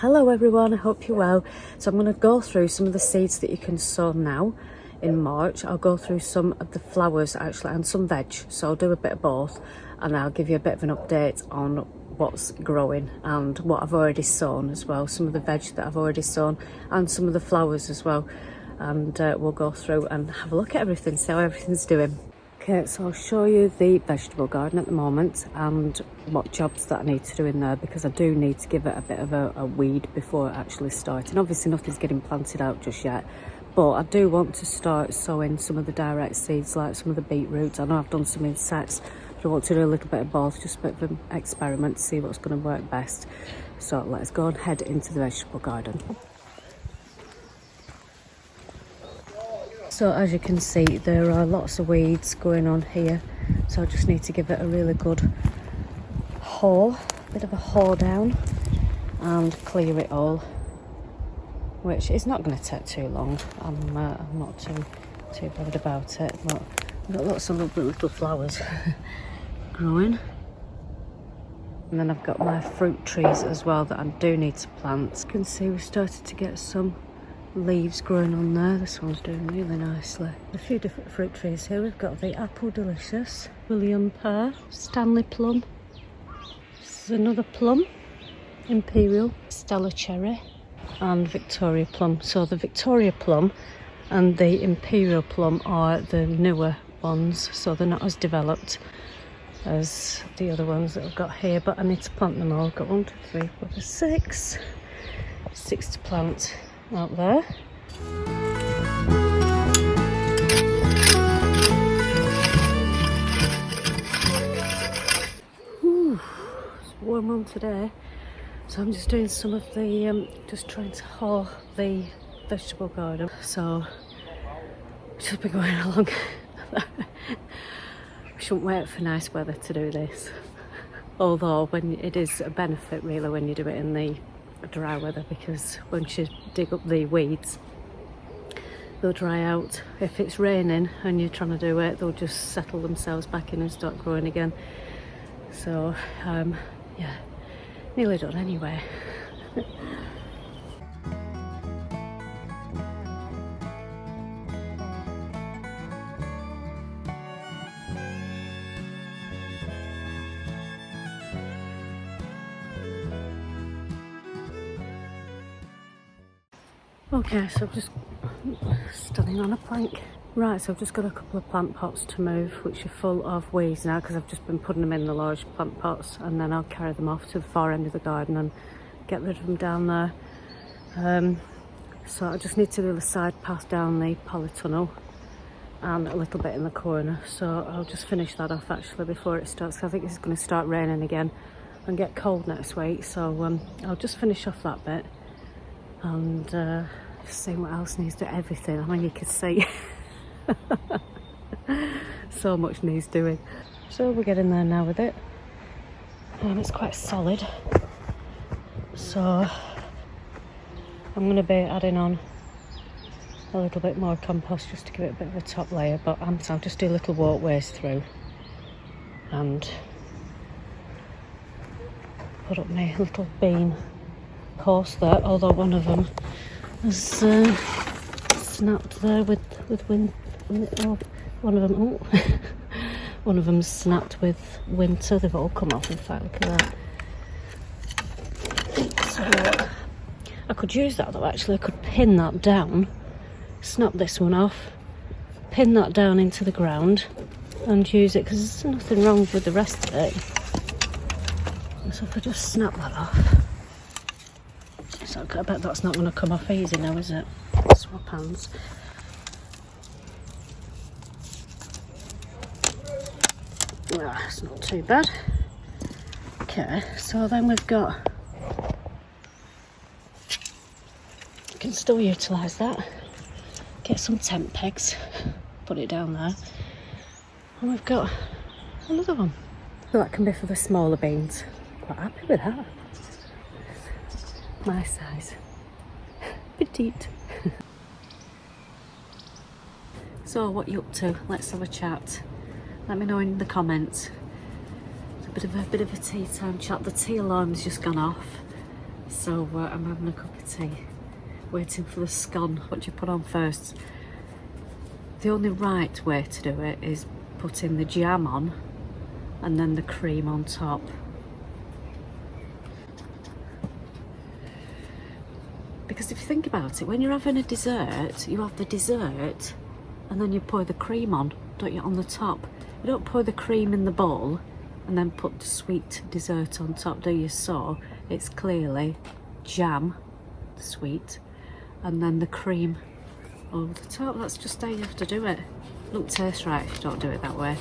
Hello everyone, I hope you're well. So I'm going to go through some of the seeds that you can sow now in March. I'll go through some of the flowers actually and some veg, so I'll do a bit of both, and I'll give you a bit of an update on what's growing and what I've already sown as well, some of the veg that I've already sown and some of the flowers as well, and we'll go through and have a look at everything, see how everything's doing. Okay, so I'll show you the vegetable garden at the moment and what jobs that I need to do in there, because I do need to give it a bit of a weed before actually starting. Obviously nothing's getting planted out just yet, but I do want to start sowing some of the direct seeds, like some of the beetroots. I know I've done some in sets, but I want to do a little bit of both, just a bit of an experiment to see what's going to work best. So let's go and head into the vegetable garden. So as you can see, there are lots of weeds going on here, so I just need to give it a really good bit of a hoe down and clear it all, which is not going to take too long. I'm not too bothered about it, but I've got lots of lovely little flowers growing. And then I've got my fruit trees as well that I do need to plant. As you can see, we've started to get some leaves growing on there. This one's doing really nicely. A few different fruit trees here. We've got the apple delicious, William pear, Stanley plum. This is another plum, imperial, Stella cherry, and Victoria plum. So the Victoria plum and the imperial plum are the newer ones, so they're not as developed as the other ones that I've got here, but I need to plant them all. I've got 1, 2, 3, 4, 5, 6 to plant out there. It's a warm one today, so I'm just doing some of the just trying to hoe the vegetable garden, so we should be going along. We shouldn't wait for nice weather to do this, although when it is a benefit really when you do it in the dry weather, because once you dig up the weeds they'll dry out. If it's raining and you're trying to do it, they'll just settle themselves back in and start growing again. So yeah, nearly done anyway. Okay, so I've just standing on a plank. Right, so I've just got a couple of plant pots to move, which are full of weeds now, because I've just been putting them in the large plant pots, and then I'll carry them off to the far end of the garden and get rid of them down there. So I just need to do the side path down the polytunnel and a little bit in the corner, so I'll just finish that off actually before it starts, because I think it's going to start raining again and get cold next week. So I'll just finish off that bit and just see what else needs to everything. I mean, you can see so much needs doing. So we're getting there now with it, and it's quite solid, so I'm going to be adding on a little bit more compost just to give it a bit of a top layer, but I'll just do little walkways through and put up my little bean course there, although one of them has snapped there with wind. Oh, one of them, one of them's snapped with winter. They've all come off, in fact, look at that. So I could use that though, actually. I could pin that down, snap this one off, pin that down into the ground and use it, because there's nothing wrong with the rest of it. So if I just snap that off. So I bet that's not going to come off easy now, is it? Swap hands. Ah, it's not too bad. Okay, so then we've got, you can still utilise that. Get some tent pegs, put it down there, and we've got another one. So that can be for the smaller beans. Quite happy with that. My size. Petite. So what you up to? Let's have a chat. Let me know in the comments. It's a bit of a tea time chat. The tea alarm's just gone off. So I'm having a cup of tea, waiting for the scone. What do you put on first? The only right way to do it is putting the jam on and then the cream on top. Because if you think about it, when you're having a dessert, you have the dessert and then you pour the cream on, don't you, on the top. You don't pour the cream in the bowl and then put the sweet dessert on top, do you? So it's clearly jam, the sweet, and then the cream over the top. That's just how you have to do it. It don't taste right if you don't do it that way.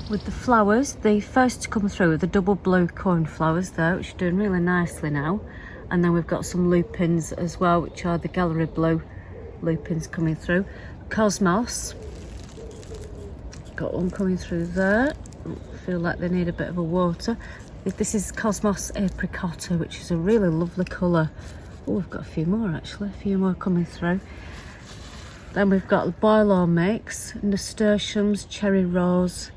With the flowers, the first to come through are the double blue cornflowers there, which are doing really nicely now. And then we've got some lupins as well, which are the gallery blue lupins coming through. Cosmos, got one coming through there. I feel like they need a bit of a water. This is Cosmos Apricotta, which is a really lovely colour. Oh, we've got a few more actually, a few more coming through. Then we've got the Boileau mix, nasturtiums, cherry rose,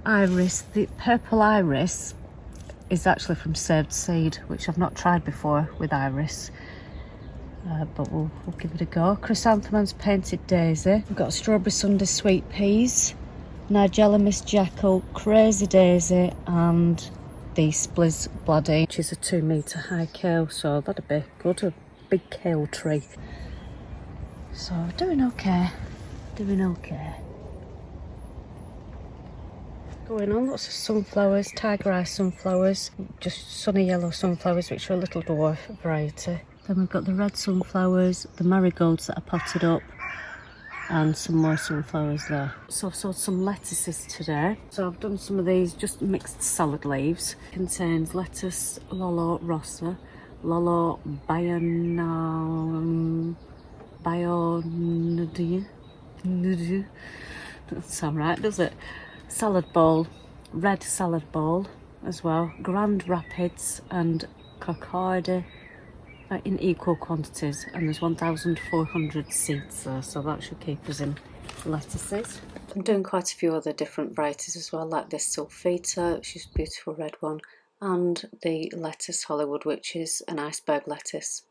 iris. The purple iris is actually from Saved Seed, which I've not tried before with iris, but we'll give it a go. Chrysanthemums Painted Daisy. We've got Strawberry Sundae Sweet Peas, Nigella Miss Jekyll, Crazy Daisy, and the Spliz Bloody, which is a 2 metre high kale, so that'd be good, a big kale tree. So doing okay, doing okay. Going on, lots of sunflowers, tiger eye sunflowers, just sunny yellow sunflowers, which are a little dwarf variety. Then we've got the red sunflowers, the marigolds that are potted up, and some more sunflowers there. So I've sowed some lettuces today. So I've done some of these just mixed salad leaves. Contains lettuce, lolo rossa, lolo bayonnaise. Doesn't sound right, does it? Salad bowl, red salad bowl as well, Grand Rapids and Cocarde in equal quantities, and there's 1,400 seeds there, so that should keep us in lettuces. I'm doing quite a few other different varieties as well, like this Sulfita, which is a beautiful red one, and the lettuce Hollywood, which is an iceberg lettuce.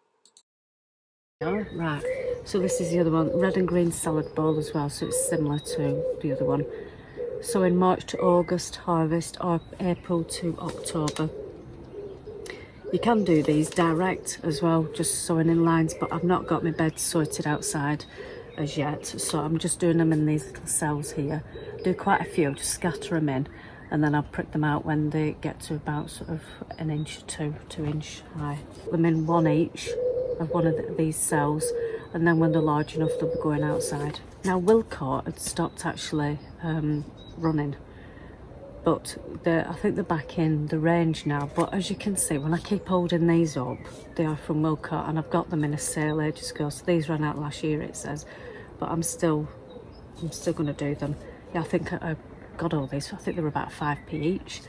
Oh, right, so this is the other one, red and green salad bowl as well, so it's similar to the other one. So in March to August harvest, or April to October. You can do these direct as well, just sowing in lines, but I've not got my beds sorted outside as yet, so I'm just doing them in these little cells here. Do quite a few, just scatter them in, and then I'll prick them out when they get to about sort of 1 inch to 2 inch high. Put them in one each of one of these cells, and then when they're large enough they'll be going outside. Now Wilcourt had stopped actually running, but I think they're back in the range now. But as you can see, when I keep holding these up, they are from Wilcourt, and I've got them in a sale ages ago, so these ran out last year it says, but I'm still going to do them. Yeah, I think I got all these, I think they were about 5p each.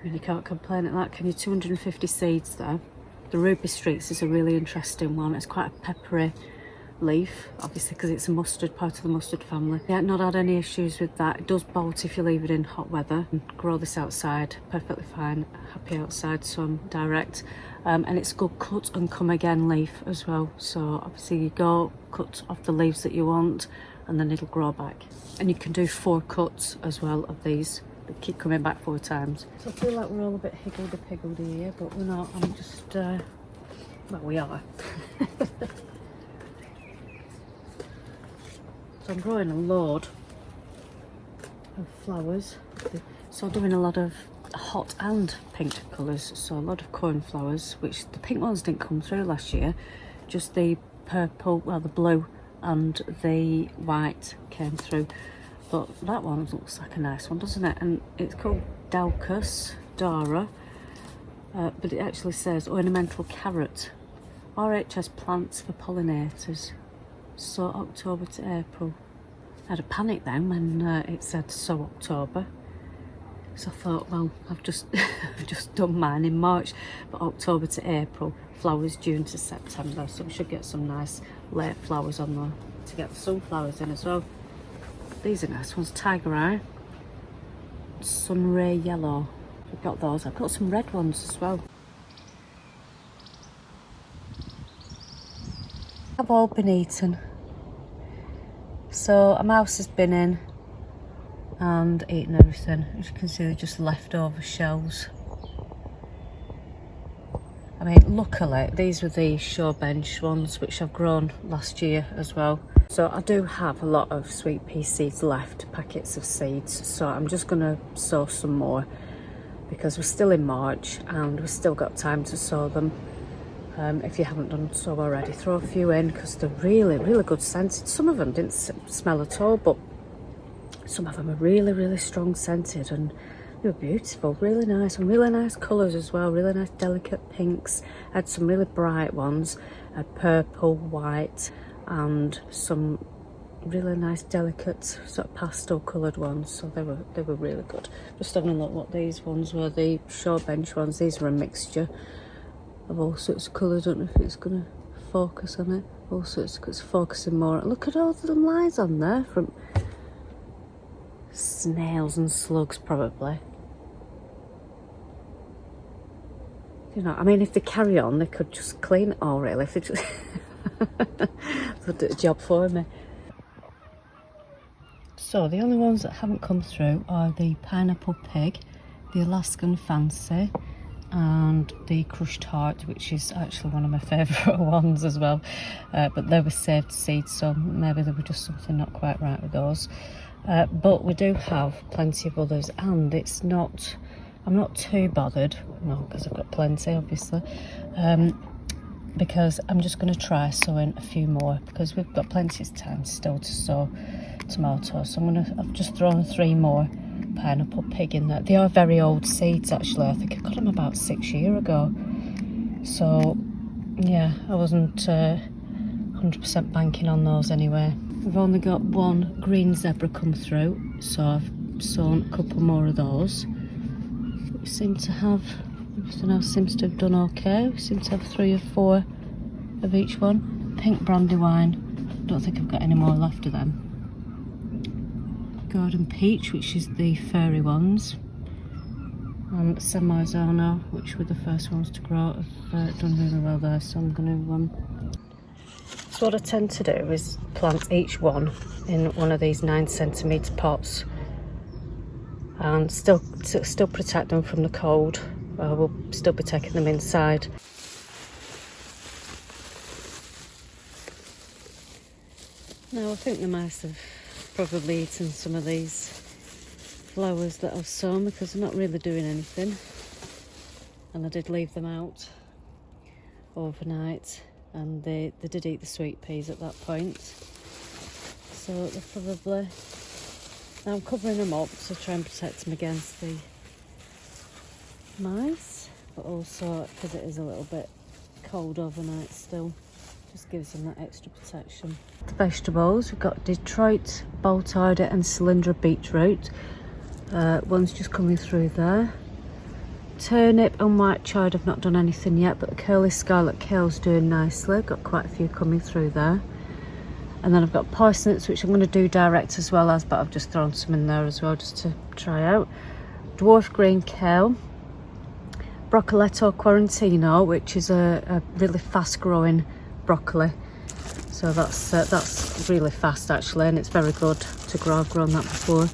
I mean, you can't complain at that, can you? 250 seeds there. The Ruby Streets is a really interesting one. It's quite a peppery leaf, obviously because it's a mustard, part of the mustard family. Yeah, not had any issues with that. It does bolt if you leave it in hot weather. Grow this outside, perfectly fine, happy outside, so I'm direct. And it's good cut and come again leaf as well. So obviously you go cut off the leaves that you want, and then it'll grow back. And you can do 4 cuts as well of these. They keep coming back 4 times. So I feel like we're all a bit higgledy-piggledy here, but we're not. I'm just, well, we are. So I'm growing a load of flowers. So I'm doing a lot of hot and pink colours. So a lot of cornflowers, which the pink ones didn't come through last year. Just the purple, well, the blue and the white came through. But that one looks like a nice one, doesn't it? And it's called Daucus Dara, but it actually says ornamental carrot, RHS plants for pollinators. So October to April. I had a panic then when it said so October. So I thought, well, I've just I've just done mine in March, but October to April, flowers June to September. So we should get some nice late flowers on there to get the sunflowers in as well. These are nice ones, Tiger Eye, Sunray Yellow. We've got those. I've got some red ones as well. Have all been eaten. So a mouse has been in and eaten everything. As you can see, they're just leftover shells. I mean, luckily these were the show bench ones which I've grown last year as well. So I do have a lot of sweet pea seeds left, packets of seeds. So I'm just going to sow some more because we're still in March and we've still got time to sow them. If you haven't done so already, throw a few in because they're really, really good scented. Some of them didn't smell at all, but some of them are really, really strong scented and they were beautiful, really nice, and really nice colours as well, really nice delicate pinks. I had some really bright ones, I had purple, white, and some really nice delicate sort of pastel coloured ones, so they were really good. Just having a look what these ones were, the short bench ones. These were a mixture of all sorts of colours. I don't know if it's going to focus on it. All sorts, it's focusing more. Look at all the lines on there from snails and slugs probably. You know, I mean, if they carry on they could just clean it all really, if they just they'll do a job for me. So the only ones that haven't come through are the pineapple pig, the Alaskan fancy, and the crushed heart, which is actually one of my favourite ones as well, but they were saved seeds, so maybe there was just something not quite right with those. But we do have plenty of others, and it's not, I'm not too bothered, no, because I've got plenty obviously, because I'm just going to try sowing a few more because we've got plenty of time still to sow tomatoes. So I've just thrown 3 more pineapple pig in there. They are very old seeds actually. I think I got them about 6 years ago. So yeah, I wasn't 100% banking on those anyway. We've only got 1 green zebra come through, so I've sown a couple more of those. We seem to have, everything else seems to have done okay. We seem to have 3 or 4 of each one. Pink brandywine, don't think I've got any more left of them. Garden peach, which is the furry ones, and semi-zono, which were the first ones to grow, have done really well there. So I'm going to so what I tend to do is plant each one in one of these 9cm pots and still protect them from the cold. We'll still be taking them inside. Now I think the mice have probably eaten some of these flowers that I've sown because they're not really doing anything, and I did leave them out overnight and they did eat the sweet peas at that point, so they're probably, now I'm covering them up to try and protect them against the mice, but also because it is a little bit cold overnight still, just gives them that extra protection. The vegetables, we've got Detroit, Boltarda and Cylindra beetroot. One's just coming through there. Turnip and white chard have not done anything yet, but the curly scarlet kale's doing nicely. Got quite a few coming through there. And then I've got parsnips, which I'm going to do direct as well as, but I've just thrown some in there as well just to try out. Dwarf green kale. Broccoletto quarantino, which is a really fast growing broccoli. So that's really fast actually, and it's very good to grow. I've grown that before.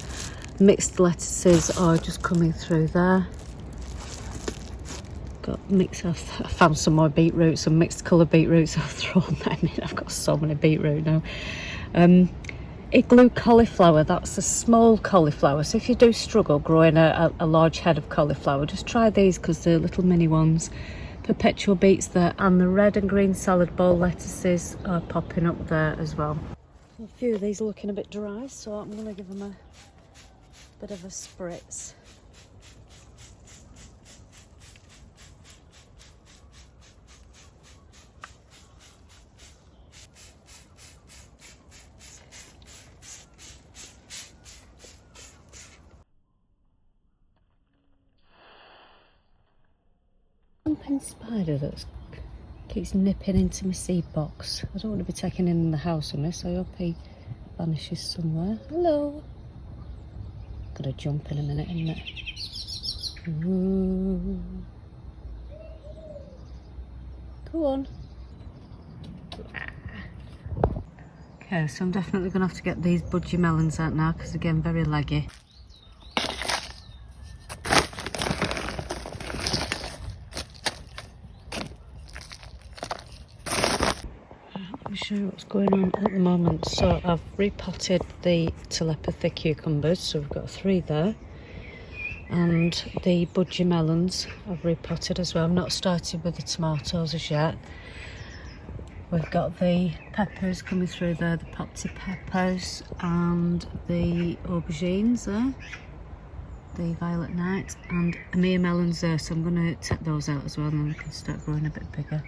Mixed lettuces are just coming through there. Got mixed, I found some more beetroot, some mixed colour beetroots. I've thrown them in. I've got so many beetroot now. Igloo cauliflower, that's a small cauliflower. So if you do struggle growing a large head of cauliflower, just try these because they're little mini ones. Perpetual beets there, and the red and green salad bowl lettuces are popping up there as well. A few of these are looking a bit dry, so I'm going to give them a bit of a spritz. Jumping spider that keeps nipping into my seed box. I don't want to be taking him in the house on this. I hope he vanishes somewhere. Hello. Gonna jump in a minute, isn't it? Go on. Okay, so I'm definitely going to have to get these budgie melons out now because again, very leggy. Let me show you what's going on at the moment. So I've repotted the telepathy cucumbers, so we've got 3 there. And the budgie melons I've repotted as well. I've not started with the tomatoes as yet. We've got the peppers coming through there, the potty peppers and the aubergines there, the violet night, and Amir melons there, so I'm going to take those out as well and then we can start growing a bit bigger.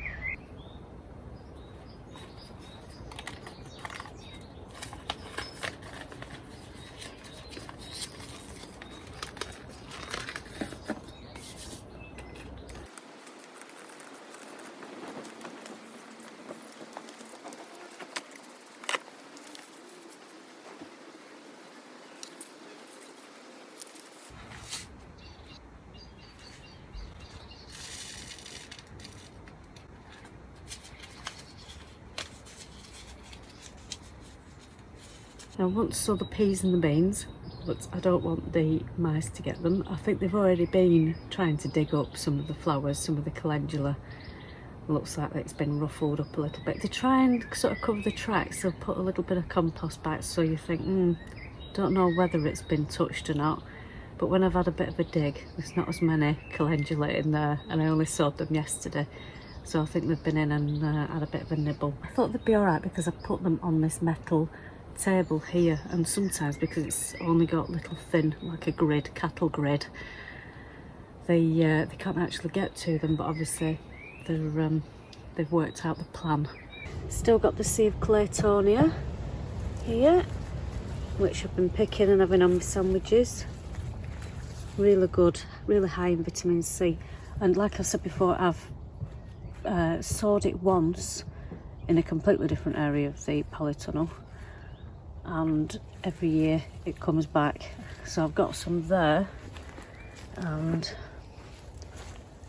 Now I want to sow the peas and the beans, but I don't want the mice to get them. I think they've already been trying to dig up some of the flowers, some of the calendula. Looks like it's been ruffled up a little bit. They try and sort of cover the tracks, they'll put a little bit of compost back, so you think, don't know whether it's been touched or not. But when I've had a bit of a dig, there's not as many calendula in there, and I only sowed them yesterday. So I think they've been in and had a bit of a nibble. I thought they'd be alright because I put them on this metal table here, and sometimes because it's only got little thin, like a grid, cattle grid, they can't actually get to them, but obviously they've worked out the plan. Still got the sea of Claytonia here, which I've been picking and having on my sandwiches. Really good, really high in vitamin C, and like I said before, I've sowed it once in a completely different area of the polytunnel, and every year it comes back. So I've got some there and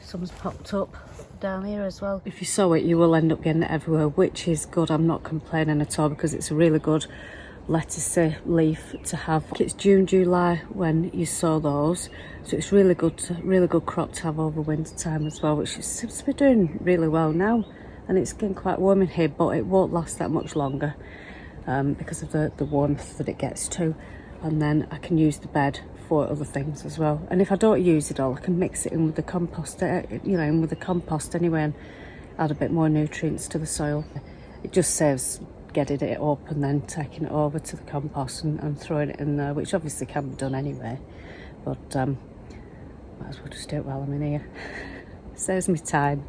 some's popped up down here as well. If you sow it, you will end up getting it everywhere, which is good. I'm not complaining at all because it's a really good lettucey leaf to have. It's June, July when you sow those, so it's really good crop to have over winter time as well, which seems to be doing really well now. And it's getting quite warm in here, but it won't last that much longer. Because of the warmth that it gets to, and then I can use the bed for other things as well. And if I don't use it all, I can mix it in with the compost, in with the compost anyway, and add a bit more nutrients to the soil. It just saves getting it up and then taking it over to the compost and throwing it in there, which obviously can be done anyway, but might as well just do it while I'm in here. Saves me time.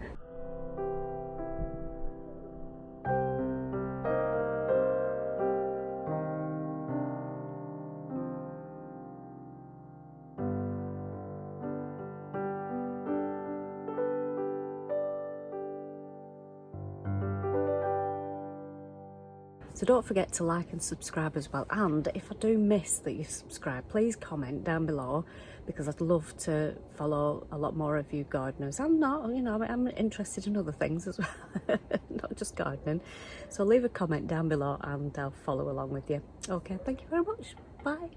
So don't forget to like and subscribe as well. And if I do miss that you subscribe, please comment down below, because I'd love to follow a lot more of you gardeners. I'm not, I'm interested in other things as well, not just gardening. So leave a comment down below and I'll follow along with you. Okay, thank you very much. Bye.